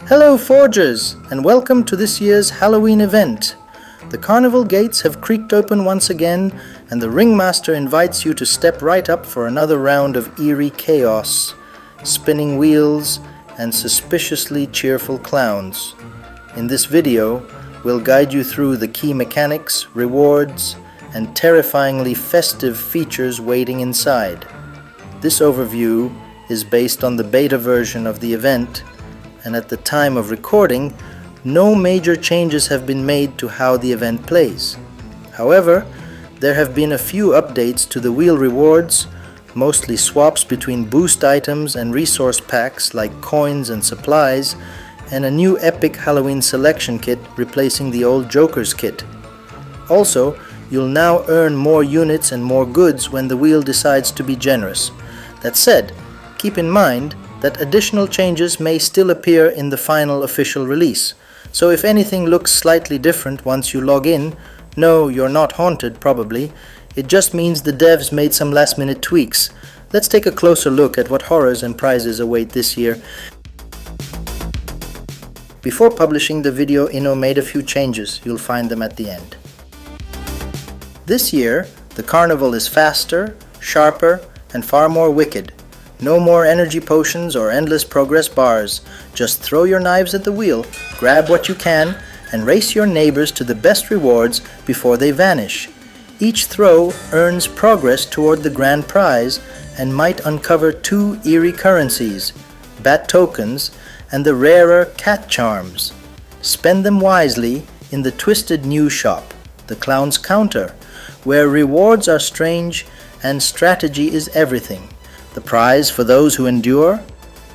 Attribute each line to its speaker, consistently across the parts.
Speaker 1: Hello Forgers, and welcome to this year's Halloween event. The Carnival gates have creaked open once again, and the Ringmaster invites you to step right up for another round of eerie chaos, spinning wheels, and suspiciously cheerful clowns. In this video, we'll guide you through the key mechanics, rewards, and terrifyingly festive features waiting inside. This overview is based on the beta version of the event, and at the time of recording, no major changes have been made to how the event plays. However, there have been a few updates to the wheel rewards, mostly swaps between boost items and resource packs like coins and supplies, and a new epic Halloween selection kit replacing the old Joker's kit. Also, you'll now earn more units and more goods when the wheel decides to be generous. That said, keep in mind that additional changes may still appear in the final official release. So if anything looks slightly different once you log in, no, you're not haunted probably. It just means the devs made some last-minute tweaks. Let's take a closer look at what horrors and prizes await this year. Before publishing the video, Inno made a few changes. You'll find them at the end. This year, the Carnival is faster, sharper, and far more wicked. No more energy potions or endless progress bars. Just throw your knives at the wheel, grab what you can, and race your neighbors to the best rewards before they vanish. Each throw earns progress toward the grand prize and might uncover 2 eerie currencies, bat tokens, and the rarer cat charms. Spend them wisely in the twisted new shop, the Clown's Counter, where rewards are strange and strategy is everything. The prize for those who endure?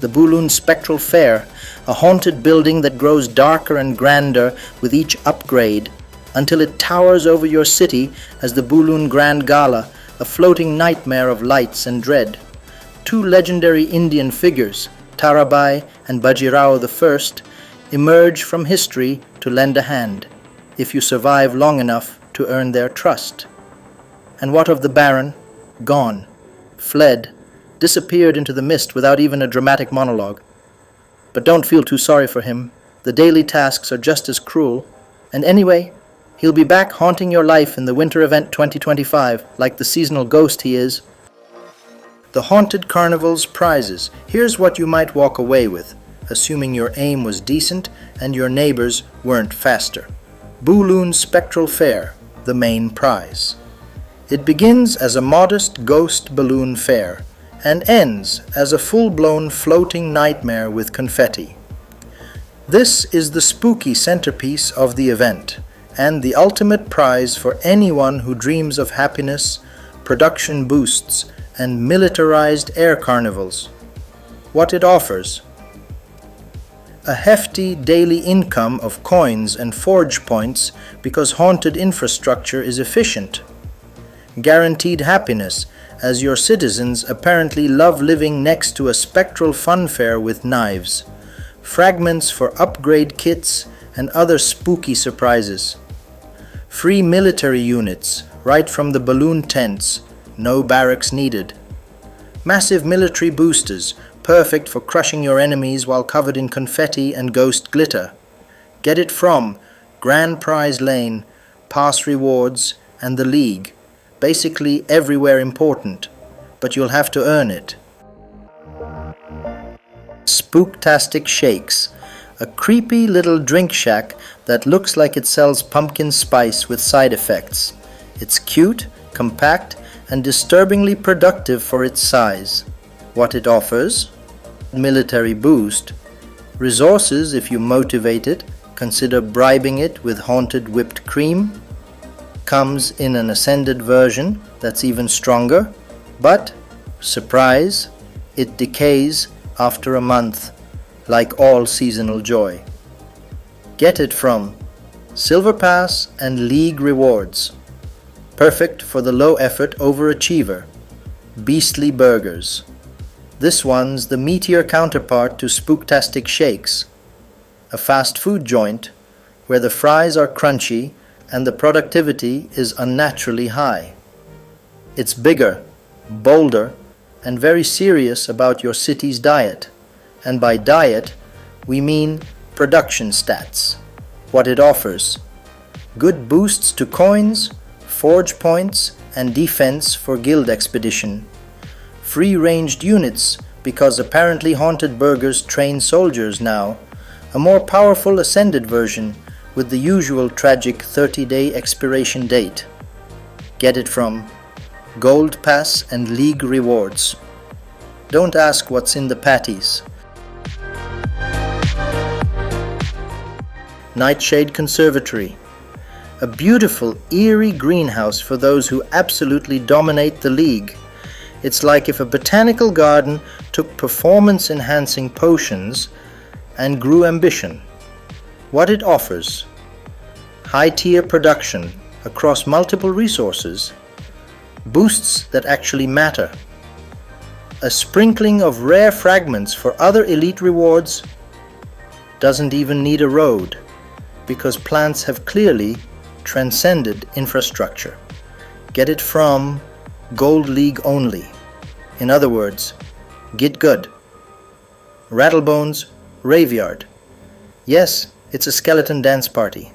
Speaker 1: The Balloon Spectral Fair, a haunted building that grows darker and grander with each upgrade, until it towers over your city as the Balloon Grand Gala, a floating nightmare of lights and dread. 2 legendary Indian figures, Tarabai and Baji I, emerge from history to lend a hand, if you survive long enough to earn their trust. And what of the Baron? Gone, fled, disappeared into the mist without even a dramatic monologue. But don't feel too sorry for him. The daily tasks are just as cruel. And anyway, he'll be back haunting your life in the Winter Event 2025, like the seasonal ghost he is. The Haunted Carnival's prizes. Here's what you might walk away with, assuming your aim was decent and your neighbors weren't faster. Balloon Spectral Fair, the main prize. It begins as a modest ghost balloon fair, and ends as a full-blown floating nightmare with confetti. This is the spooky centerpiece of the event, and the ultimate prize for anyone who dreams of happiness, production boosts, and militarized air carnivals. What it offers: a hefty daily income of coins and forge points because haunted infrastructure is efficient. Guaranteed happiness, as your citizens apparently love living next to a spectral funfair with knives, fragments for upgrade kits, and other spooky surprises. Free military units, right from the balloon tents, no barracks needed. Massive military boosters, perfect for crushing your enemies while covered in confetti and ghost glitter. Get it from Grand Prize Lane, Pass Rewards, and the League. Basically everywhere important, but you'll have to earn it. Spooktastic Shakes, a creepy little drink shack that looks like it sells pumpkin spice with side effects. It's cute, compact, and disturbingly productive for its size. What it offers: military boost, resources if you motivate it, consider bribing it with haunted whipped cream. Comes in an ascended version that's even stronger, but, surprise, it decays after a month, like all seasonal joy. Get it from Silver Pass and League Rewards. Perfect for the low-effort overachiever. Beastly Burgers. This one's the meatier counterpart to Spooktastic Shakes, a fast food joint where the fries are crunchy and the productivity is unnaturally high. It's bigger, bolder, and very serious about your city's diet. And by diet, we mean production stats, what it offers. Good boosts to coins, forge points, and defense for guild expedition. Free-ranged units because apparently haunted burghers train soldiers now. A more powerful ascended version with the usual tragic 30-day expiration date. Get it from Gold Pass and League rewards. Don't ask what's in the patties. Nightshade Conservatory. A beautiful, eerie greenhouse for those who absolutely dominate the League. It's like if a botanical garden took performance-enhancing potions and grew ambition. What it offers: high-tier production across multiple resources, boosts that actually matter, a sprinkling of rare fragments for other elite rewards, doesn't even need a road, because plants have clearly transcended infrastructure. Get it from Gold League only. In other words, get good. Rattlebones Raveyard. Yes, it's a skeleton dance party.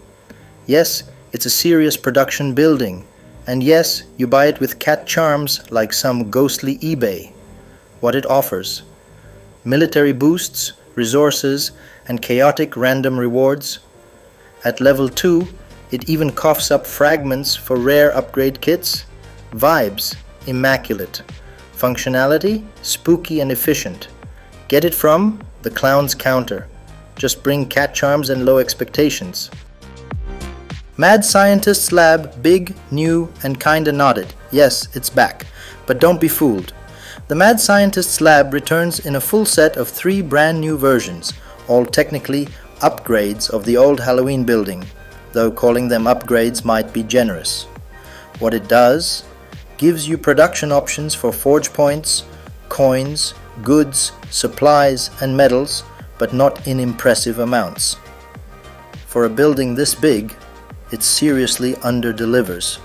Speaker 1: Yes, it's a serious production building. And yes, you buy it with cat charms like some ghostly eBay. What it offers: military boosts, resources, and chaotic random rewards. At level 2, it even coughs up fragments for rare upgrade kits. Vibes, immaculate. Functionality, spooky and efficient. Get it from the Clown's Counter. Just bring cat charms and low expectations. Mad Scientist's Lab, big, new, and kinda knotted. Yes, it's back. But don't be fooled. The Mad Scientist's Lab returns in a full set of 3 brand new versions, all technically upgrades of the old Halloween building, though calling them upgrades might be generous. What it does: gives you production options for forge points, coins, goods, supplies, and medals, but not in impressive amounts. For a building this big, it seriously under-delivers.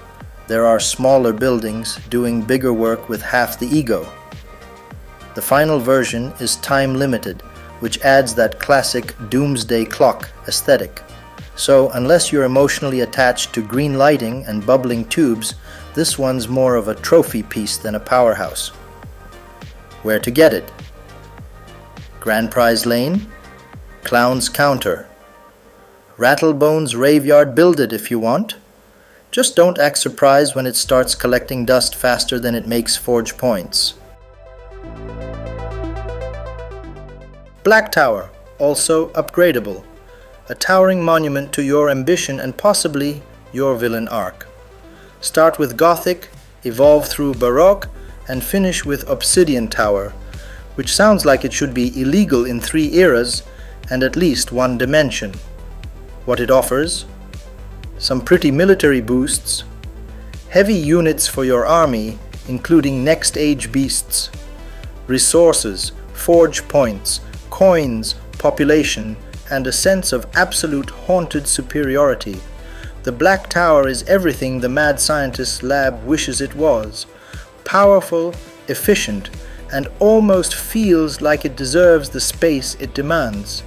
Speaker 1: There are smaller buildings doing bigger work with half the ego. The final version is time-limited, which adds that classic doomsday clock aesthetic. So unless you're emotionally attached to green lighting and bubbling tubes, this one's more of a trophy piece than a powerhouse. Where to get it? Grand Prize Lane, Clown's Counter, Rattlebones Raveyard. Build it if you want. Just don't act surprised when it starts collecting dust faster than it makes forge points. Black Tower, also upgradable. A towering monument to your ambition and possibly your villain arc. Start with Gothic, evolve through Baroque, and finish with Obsidian Tower, which sounds like it should be illegal in 3 eras and at least 1 dimension. What it offers: some pretty military boosts, heavy units for your army, including next age beasts, resources, forge points, coins, population, and a sense of absolute haunted superiority. The Black Tower is everything the Mad Scientist's Lab wishes it was. Powerful, efficient, and almost feels like it deserves the space it demands.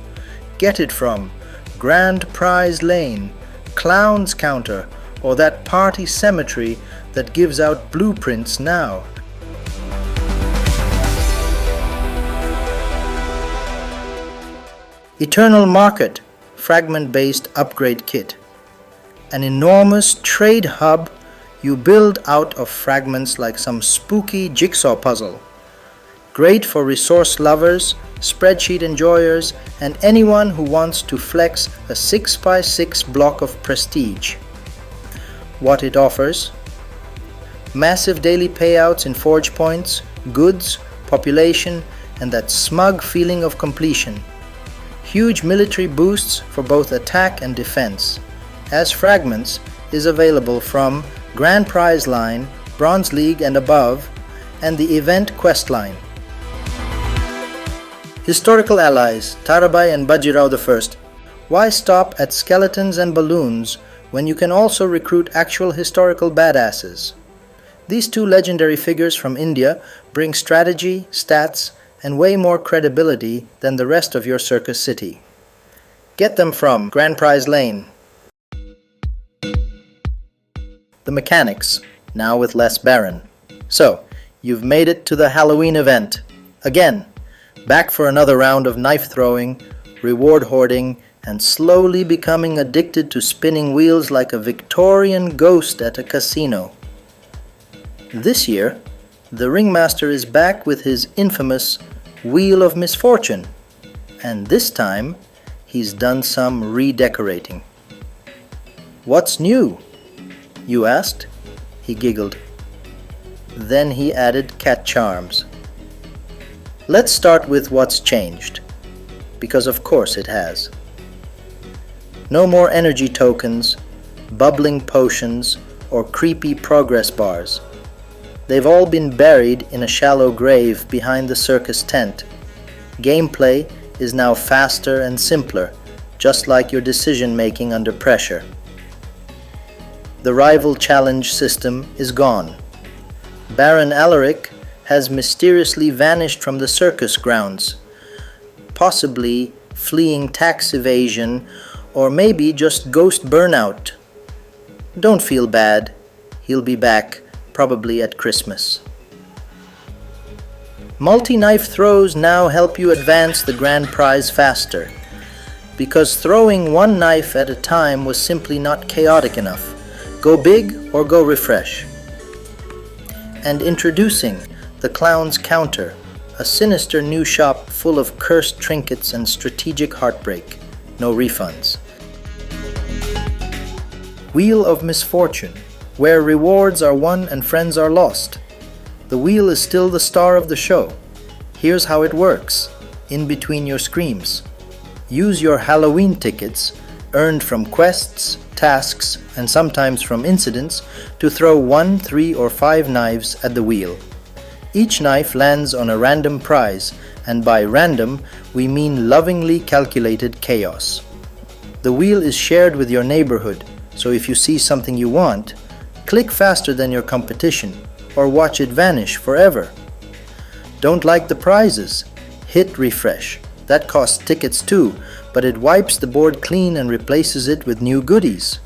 Speaker 1: Get it from Grand Prize Lane, Clown's Counter, or that party cemetery that gives out blueprints now. Eternal Market, fragment-based upgrade kit. An enormous trade hub you build out of fragments like some spooky jigsaw puzzle. Great for resource lovers, spreadsheet enjoyers, and anyone who wants to flex a 6x6 block of prestige. What it offers: massive daily payouts in forge points, goods, population, and that smug feeling of completion. Huge military boosts for both attack and defense. As fragments is available from Grand Prize line, Bronze League and above, and the event quest line. Historical allies, Tarabai and Baji I. Why stop at skeletons and balloons when you can also recruit actual historical badasses? These two legendary figures from India bring strategy, stats, and way more credibility than the rest of your circus city. Get them from Grand Prize Lane. The mechanics, now with less Baron. So, you've made it to the Halloween event. Again, back for another round of knife throwing, reward hoarding, and slowly becoming addicted to spinning wheels like a Victorian ghost at a casino. This year, the Ringmaster is back with his infamous Wheel of Misfortune, and this time he's done some redecorating. "What's new?" you asked. He giggled. Then he added cat charms. Let's start with what's changed, because of course it has. No more energy tokens, bubbling potions, or creepy progress bars. They've all been buried in a shallow grave behind the circus tent. Gameplay is now faster and simpler, just like your decision-making under pressure. The rival challenge system is gone. Baron Alaric has mysteriously vanished from the circus grounds, possibly fleeing tax evasion or maybe just ghost burnout. Don't feel bad, he'll be back, probably at Christmas. Multi-knife throws now help you advance the grand prize faster, because throwing one knife at a time was simply not chaotic enough. Go big or go refresh. And introducing the Clown's Counter, a sinister new shop full of cursed trinkets and strategic heartbreak. No refunds. Wheel of Misfortune, where rewards are won and friends are lost. The wheel is still the star of the show. Here's how it works, in between your screams. Use your Halloween tickets, earned from quests, tasks, and sometimes from incidents, to throw 1, 3, or 5 knives at the wheel. Each knife lands on a random prize, and by random, we mean lovingly calculated chaos. The wheel is shared with your neighborhood, so if you see something you want, click faster than your competition, or watch it vanish forever. Don't like the prizes? Hit refresh. That costs tickets too, but it wipes the board clean and replaces it with new goodies.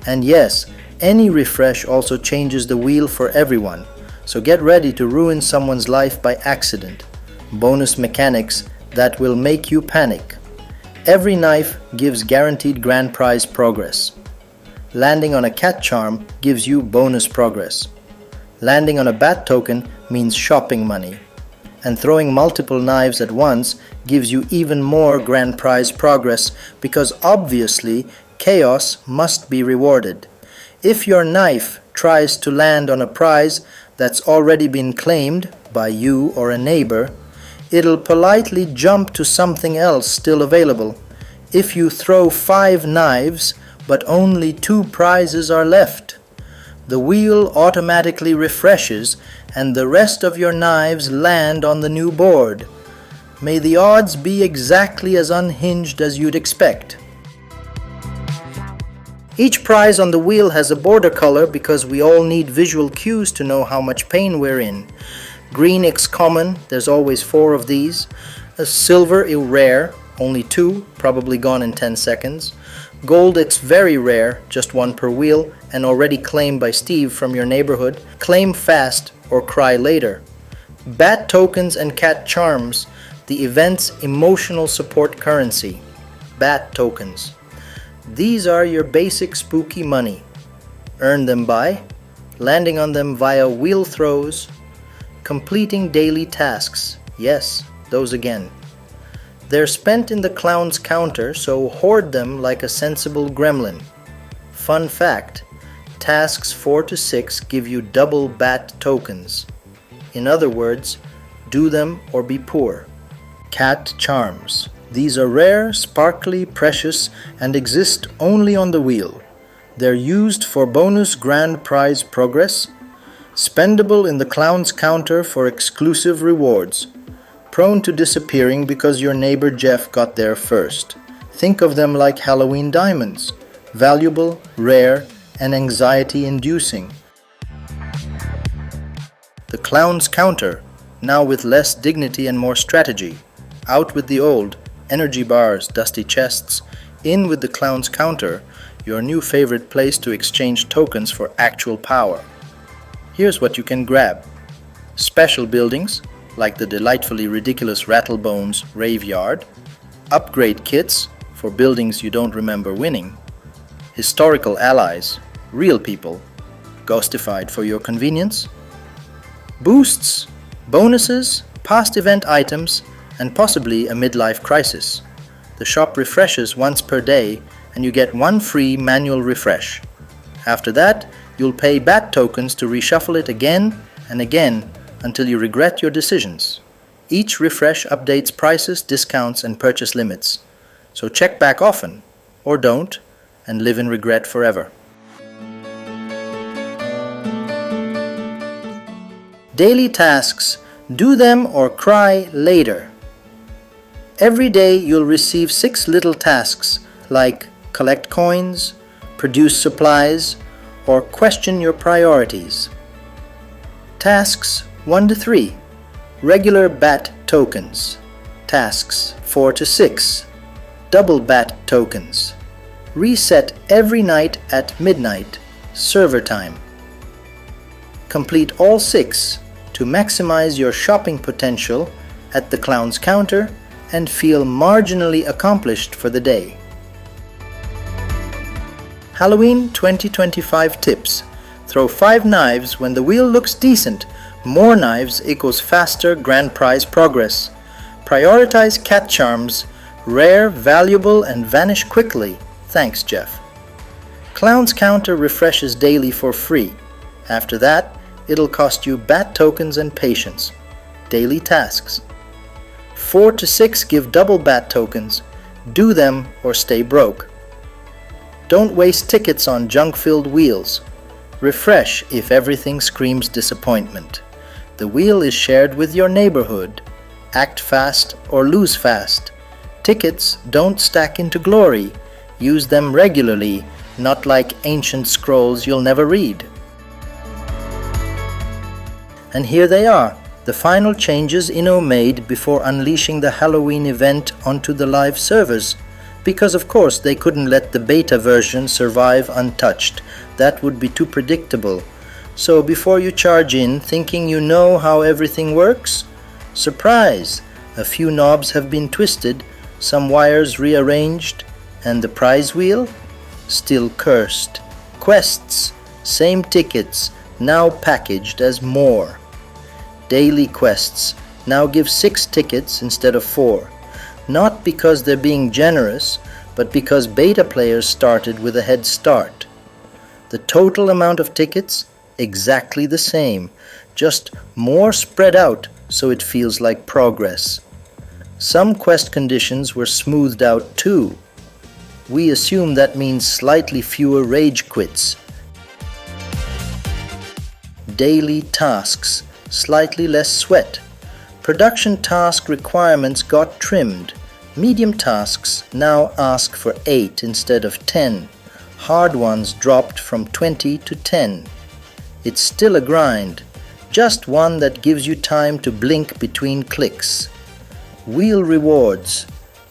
Speaker 1: And yes, any refresh also changes the wheel for everyone, so get ready to ruin someone's life by accident. Bonus mechanics that will make you panic. Every knife gives guaranteed grand prize progress. Landing on a cat charm gives you bonus progress. Landing on a bat token means shopping money. And throwing multiple knives at once gives you even more grand prize progress, because obviously chaos must be rewarded. If your knife tries to land on a prize that's already been claimed by you or a neighbor, it'll politely jump to something else still available. If you throw 5 knives, but only 2 prizes are left, the wheel automatically refreshes and the rest of your knives land on the new board. May the odds be exactly as unhinged as you'd expect. Each prize on the wheel has a border color because we all need visual cues to know how much pain we're in. Green X common, there's always 4 of these. A silver is rare, only 2, probably gone in 10 seconds. Gold X very rare, just 1 per wheel, and already claimed by Steve from your neighborhood. Claim fast or cry later. Bat tokens and cat charms, the event's emotional support currency. Bat tokens. These are your basic spooky money. Earn them by landing on them via wheel throws, completing daily tasks. Yes, those again. They're spent in the Clown's Counter, so hoard them like a sensible gremlin. Fun fact, tasks 4 to 6 give you double bat tokens. In other words, do them or be poor. Cat charms. These are rare, sparkly, precious, and exist only on the wheel. They're used for bonus grand prize progress, spendable in the Clown's Counter for exclusive rewards. Prone to disappearing because your neighbor Jeff got there first. Think of them like Halloween diamonds, valuable, rare, and anxiety-inducing. The clown's counter, now with less dignity and more strategy. Out with the old, energy bars, dusty chests. In with the clown's counter, your new favorite place to exchange tokens for actual power. Here's what you can grab. Special buildings, like the delightfully ridiculous Rattlebones Raveyard. Upgrade kits, for buildings you don't remember winning. Historical allies, real people, ghostified for your convenience. Boosts, bonuses, past event items, and possibly a midlife crisis. The shop refreshes once per day and you get one free manual refresh. After that, you'll pay bat tokens to reshuffle it again and again until you regret your decisions. Each refresh updates prices, discounts, and purchase limits. So check back often, or don't, and live in regret forever. Daily tasks. Do them or cry later. Every day you'll receive 6 little tasks like collect coins, produce supplies, or question your priorities. Tasks 1 to 3. Regular bat tokens. Tasks 4 to 6. Double bat tokens. Reset every night at midnight, server time. Complete all 6 to maximize your shopping potential at the clown's counter and feel marginally accomplished for the day. Halloween 2025 tips. Throw 5 knives when the wheel looks decent. More knives equals faster grand prize progress. Prioritize cat charms, rare, valuable, and vanish quickly. Thanks, Jeff. Clown's counter refreshes daily for free. After that, it'll cost you bat tokens and patience. Daily tasks. 4 to 6 give double bat tokens. Do them or stay broke. Don't waste tickets on junk-filled wheels. Refresh if everything screams disappointment. The wheel is shared with your neighborhood. Act fast or lose fast. Tickets don't stack into glory. Use them regularly, not like ancient scrolls you'll never read. And here they are, the final changes Inno made before unleashing the Halloween event onto the live servers. Because of course they couldn't let the beta version survive untouched. That would be too predictable. So before you charge in thinking you know how everything works, surprise! A few knobs have been twisted, some wires rearranged, and the prize wheel? Still cursed. Quests, same tickets, now packaged as more. Daily quests now give 6 tickets instead of 4. Not because they're being generous, but because beta players started with a head start. The total amount of tickets, exactly the same, just more spread out so it feels like progress. Some quest conditions were smoothed out too. We assume that means slightly fewer rage quits. Daily tasks, slightly less sweat. Production task requirements got trimmed. Medium tasks now ask for 8 instead of 10. Hard ones dropped from 20 to 10. It's still a grind, just one that gives you time to blink between clicks. Wheel rewards,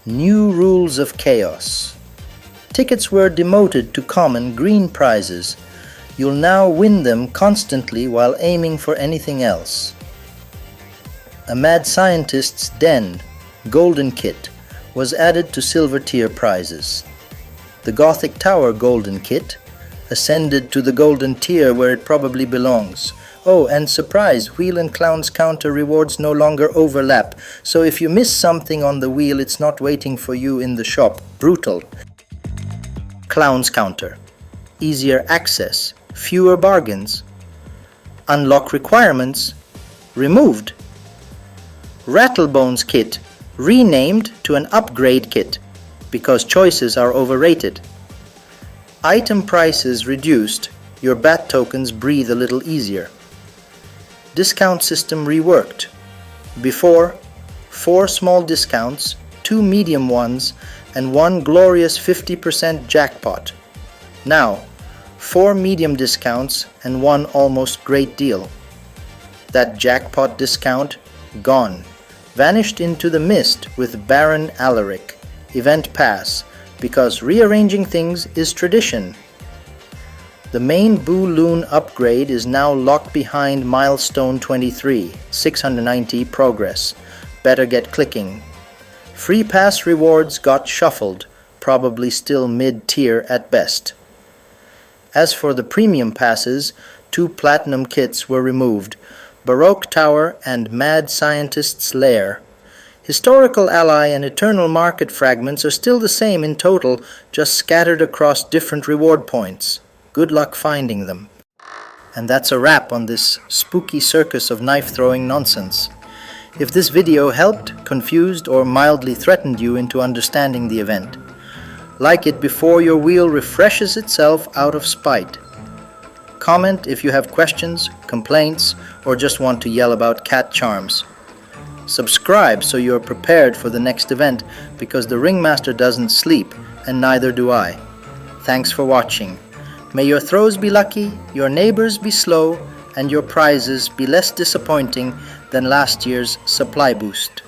Speaker 1: new rules of chaos. Tickets were demoted to common green prizes. You'll now win them constantly while aiming for anything else. A mad scientist's den, golden kit, was added to silver tier prizes. The Gothic Tower golden kit ascended to the golden tier where it probably belongs. Oh, and surprise, wheel and clown's counter rewards no longer overlap, so if you miss something on the wheel, it's not waiting for you in the shop. Brutal. Clown's counter. Easier access. Fewer bargains. Unlock requirements. Removed. Rattlebones kit. Renamed to an upgrade kit because choices are overrated. Item prices reduced. Your bat tokens breathe a little easier. Discount system reworked. Before, 4 small discounts, 2 medium ones, and 1 glorious 50% jackpot. Now, 4 medium discounts and 1 almost great deal. That jackpot discount, gone. Vanished into the mist with Baron Alaric. Event pass, because rearranging things is tradition. The main Boo Loon upgrade is now locked behind milestone 23, 690 progress. Better get clicking. Free pass rewards got shuffled, probably still mid-tier at best. As for the premium passes, 2 platinum kits were removed, Baroque Tower and Mad Scientist's Lair. Historical Ally and Eternal Market fragments are still the same in total, just scattered across different reward points. Good luck finding them. And that's a wrap on this spooky circus of knife-throwing nonsense. If this video helped, confused, or mildly threatened you into understanding the event, like it before your wheel refreshes itself out of spite. Comment if you have questions, complaints, or just want to yell about cat charms. Subscribe so you are prepared for the next event, because the Ringmaster doesn't sleep, and neither do I. Thanks for watching. May your throws be lucky, your neighbors be slow, and your prizes be less disappointing than last year's supply boost.